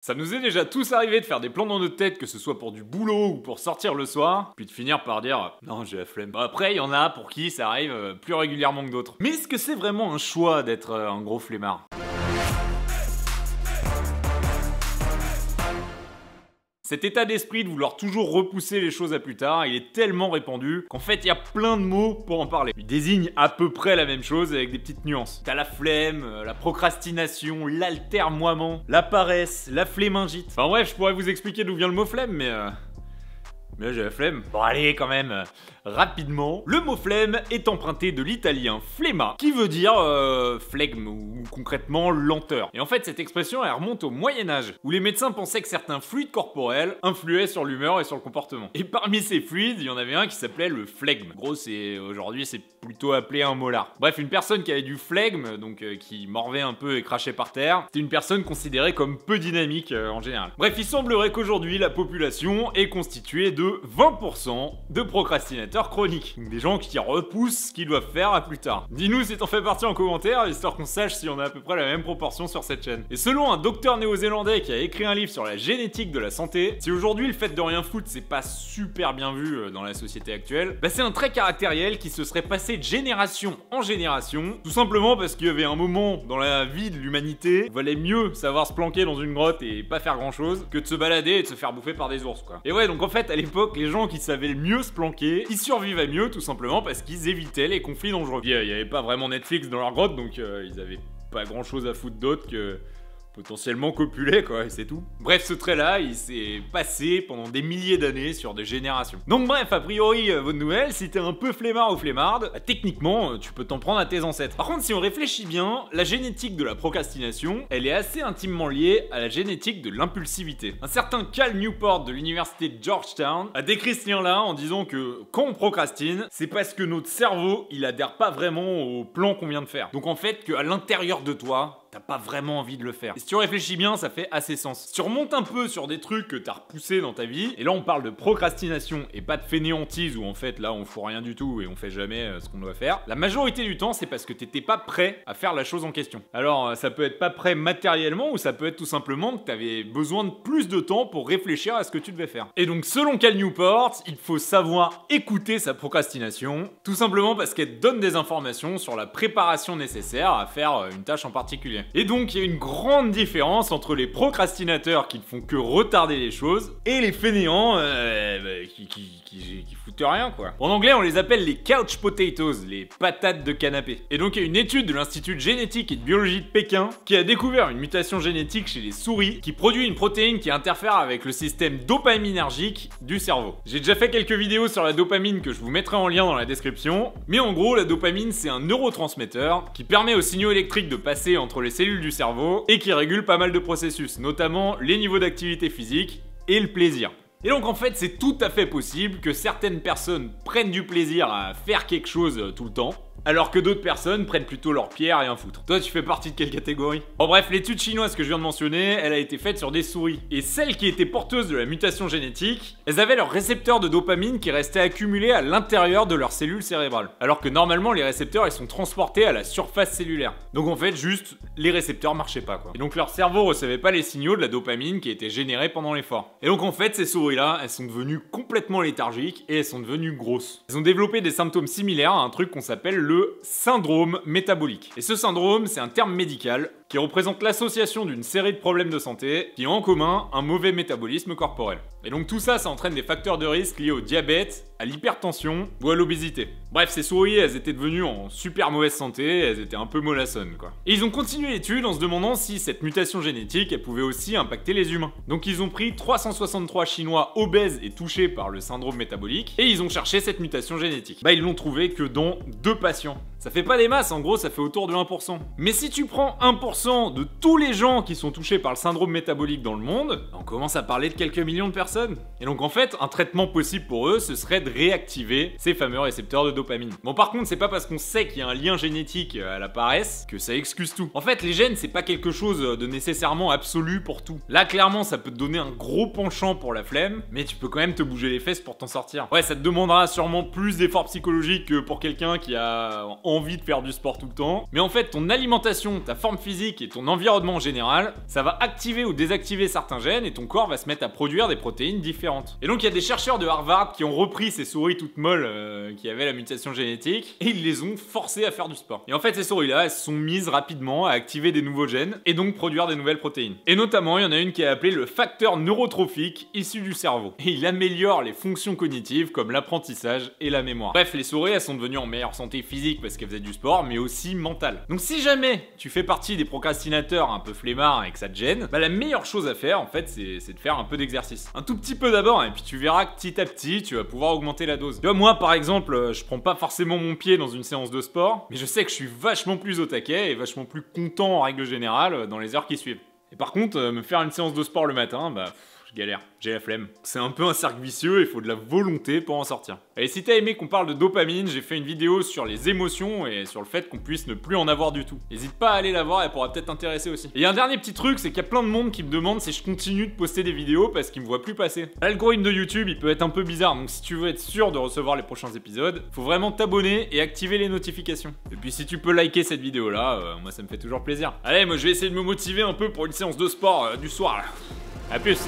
Ça nous est déjà tous arrivé de faire des plans dans notre tête, que ce soit pour du boulot ou pour sortir le soir, puis de finir par dire « Non, j'ai la flemme ». Après, il y en a pour qui ça arrive plus régulièrement que d'autres. Mais est-ce que c'est vraiment un choix d'être un gros flemmard ? Cet état d'esprit de vouloir toujours repousser les choses à plus tard, il est tellement répandu qu'en fait il y a plein de mots pour en parler. Il désigne à peu près la même chose avec des petites nuances. T'as la flemme, la procrastination, l'altermoiement, la paresse, la flemmingite. Enfin bref, je pourrais vous expliquer d'où vient le mot flemme, mais là j'ai la flemme. Bon allez quand même, rapidement. Le mot flemme est emprunté de l'italien flemma, qui veut dire flegme ou concrètement lenteur. Et en fait cette expression elle remonte au Moyen-Âge, où les médecins pensaient que certains fluides corporels influaient sur l'humeur et sur le comportement. Et parmi ces fluides, il y en avait un qui s'appelait le flegme. En gros aujourd'hui c'est plutôt appelé un molar. Bref, une personne qui avait du flegme, donc qui morvait un peu et crachait par terre, c'était une personne considérée comme peu dynamique en général. Bref, il semblerait qu'aujourd'hui la population est constituée de 20% de procrastinateurs chroniques. Donc des gens qui repoussent ce qu'ils doivent faire à plus tard. Dis-nous si t'en fais partie en commentaire, histoire qu'on sache si on a à peu près la même proportion sur cette chaîne. Et selon un docteur néo-zélandais qui a écrit un livre sur la génétique de la santé, si aujourd'hui le fait de rien foutre c'est pas super bien vu dans la société actuelle, bah c'est un trait caractériel qui se serait passé de génération en génération, tout simplement parce qu'il y avait un moment dans la vie de l'humanité, il valait mieux savoir se planquer dans une grotte et pas faire grand chose que de se balader et de se faire bouffer par des ours quoi. Et ouais, donc en fait à l'époque les gens qui savaient le mieux se planquer, ils survivaient mieux tout simplement parce qu'ils évitaient les conflits dangereux. Il y avait pas vraiment Netflix dans leur grotte, donc ils avaient pas grand chose à foutre d'autre que potentiellement copuler quoi, et c'est tout. Bref, ce trait-là, il s'est passé pendant des milliers d'années sur des générations. Donc bref, a priori, bonne nouvelle, si t'es un peu flemmard ou flemmarde, bah, techniquement, tu peux t'en prendre à tes ancêtres. Par contre, si on réfléchit bien, la génétique de la procrastination, elle est assez intimement liée à la génétique de l'impulsivité. Un certain Cal Newport de l'université de Georgetown a décrit ce lien-là en disant que quand on procrastine, c'est parce que notre cerveau, il adhère pas vraiment au plan qu'on vient de faire. Donc en fait, qu'à l'intérieur de toi, t'as pas vraiment envie de le faire. Et si tu réfléchis bien, ça fait assez sens. Si tu remontes un peu sur des trucs que t'as repoussés dans ta vie, et là on parle de procrastination et pas de fainéantise où en fait là on fout rien du tout et on fait jamais ce qu'on doit faire, la majorité du temps c'est parce que t'étais pas prêt à faire la chose en question. Alors ça peut être pas prêt matériellement ou ça peut être tout simplement que t'avais besoin de plus de temps pour réfléchir à ce que tu devais faire. Et donc selon Cal Newport, il faut savoir écouter sa procrastination, tout simplement parce qu'elle donne des informations sur la préparation nécessaire à faire une tâche en particulier. Et donc il y a une grande différence entre les procrastinateurs qui ne font que retarder les choses et les fainéants qui foutent rien quoi. En anglais on les appelle les couch potatoes, les patates de canapé. Et donc il y a une étude de l'Institut de génétique et de biologie de Pékin qui a découvert une mutation génétique chez les souris qui produit une protéine qui interfère avec le système dopaminergique du cerveau. J'ai déjà fait quelques vidéos sur la dopamine que je vous mettrai en lien dans la description, mais en gros la dopamine c'est un neurotransmetteur qui permet aux signaux électriques de passer entre les cellules du cerveau et qui régule pas mal de processus, notamment les niveaux d'activité physique et le plaisir. Et donc en fait c'est tout à fait possible que certaines personnes prennent du plaisir à faire quelque chose tout le temps, alors que d'autres personnes prennent plutôt leur pied à rien foutre. Toi, tu fais partie de quelle catégorie ? Bon bref, l'étude chinoise que je viens de mentionner, elle a été faite sur des souris. Et celles qui étaient porteuses de la mutation génétique, elles avaient leurs récepteurs de dopamine qui restaient accumulés à l'intérieur de leurs cellules cérébrales. Alors que normalement, les récepteurs, ils sont transportés à la surface cellulaire. Donc en fait, juste, les récepteurs marchaient pas quoi. Et donc leur cerveau recevait pas les signaux de la dopamine qui étaient générés pendant l'effort. Et donc en fait, ces souris-là, elles sont devenues complètement léthargiques et elles sont devenues grosses. Elles ont développé des symptômes similaires à un truc qu'on s'appelle le syndrome métabolique. Et ce syndrome, c'est un terme médical qui représente l'association d'une série de problèmes de santé qui ont en commun un mauvais métabolisme corporel. Et donc tout ça, ça entraîne des facteurs de risque liés au diabète, à l'hypertension ou à l'obésité. Bref, ces souris, elles étaient devenues en super mauvaise santé, elles étaient un peu mollassonnes quoi. Et ils ont continué l'étude en se demandant si cette mutation génétique, elle pouvait aussi impacter les humains. Donc ils ont pris 363 Chinois obèses et touchés par le syndrome métabolique, et ils ont cherché cette mutation génétique. Bah ils l'ont trouvé que dans 2 patients. Ça fait pas des masses, en gros ça fait autour de 1%. Mais si tu prends 1% de tous les gens qui sont touchés par le syndrome métabolique dans le monde, on commence à parler de quelques millions de personnes. Et donc en fait, un traitement possible pour eux, ce serait de réactiver ces fameux récepteurs de dopamine. Bon par contre, c'est pas parce qu'on sait qu'il y a un lien génétique à la paresse que ça excuse tout. En fait, les gènes, c'est pas quelque chose de nécessairement absolu pour tout. Là, clairement, ça peut te donner un gros penchant pour la flemme, mais tu peux quand même te bouger les fesses pour t'en sortir. Ouais, ça te demandera sûrement plus d'efforts psychologiques que pour quelqu'un qui a envie de faire du sport tout le temps. Mais en fait, ton alimentation, ta forme physique et ton environnement en général, ça va activer ou désactiver certains gènes et ton corps va se mettre à produire des protéines différentes. Et donc il y a des chercheurs de Harvard qui ont repris ces souris toutes molles qui avaient la mutation génétique et ils les ont forcées à faire du sport. Et en fait, ces souris-là, elles se sont mises rapidement à activer des nouveaux gènes et donc produire des nouvelles protéines. Et notamment, il y en a une qui est appelée le facteur neurotrophique issu du cerveau. Et il améliore les fonctions cognitives comme l'apprentissage et la mémoire. Bref, les souris, elles sont devenues en meilleure santé physique parce qu'elles faisaient du sport, mais aussi mentale. Donc si jamais tu fais partie des procrastinateurs un peu flemmards et que ça te gêne, bah la meilleure chose à faire en fait, c'est de faire un peu d'exercice. Un tout petit peu d'abord, et puis tu verras que petit à petit, tu vas pouvoir augmenter la dose. Tu vois, moi par exemple, je prends pas forcément mon pied dans une séance de sport, mais je sais que je suis vachement plus au taquet et vachement plus content en règle générale dans les heures qui suivent. Et par contre, me faire une séance de sport le matin, bah je galère, j'ai la flemme. C'est un peu un cercle vicieux, il faut de la volonté pour en sortir. Et si t'as aimé qu'on parle de dopamine, j'ai fait une vidéo sur les émotions et sur le fait qu'on puisse ne plus en avoir du tout. N'hésite pas à aller la voir, elle pourra peut-être t'intéresser aussi. Et un dernier petit truc, c'est qu'il y a plein de monde qui me demande si je continue de poster des vidéos parce qu'ils me voient plus passer. L'algorithme de YouTube, il peut être un peu bizarre, donc si tu veux être sûr de recevoir les prochains épisodes, faut vraiment t'abonner et activer les notifications. Et puis si tu peux liker cette vidéo là, moi ça me fait toujours plaisir. Allez, moi je vais essayer de me motiver un peu pour une séance de sport du soir là. A plus.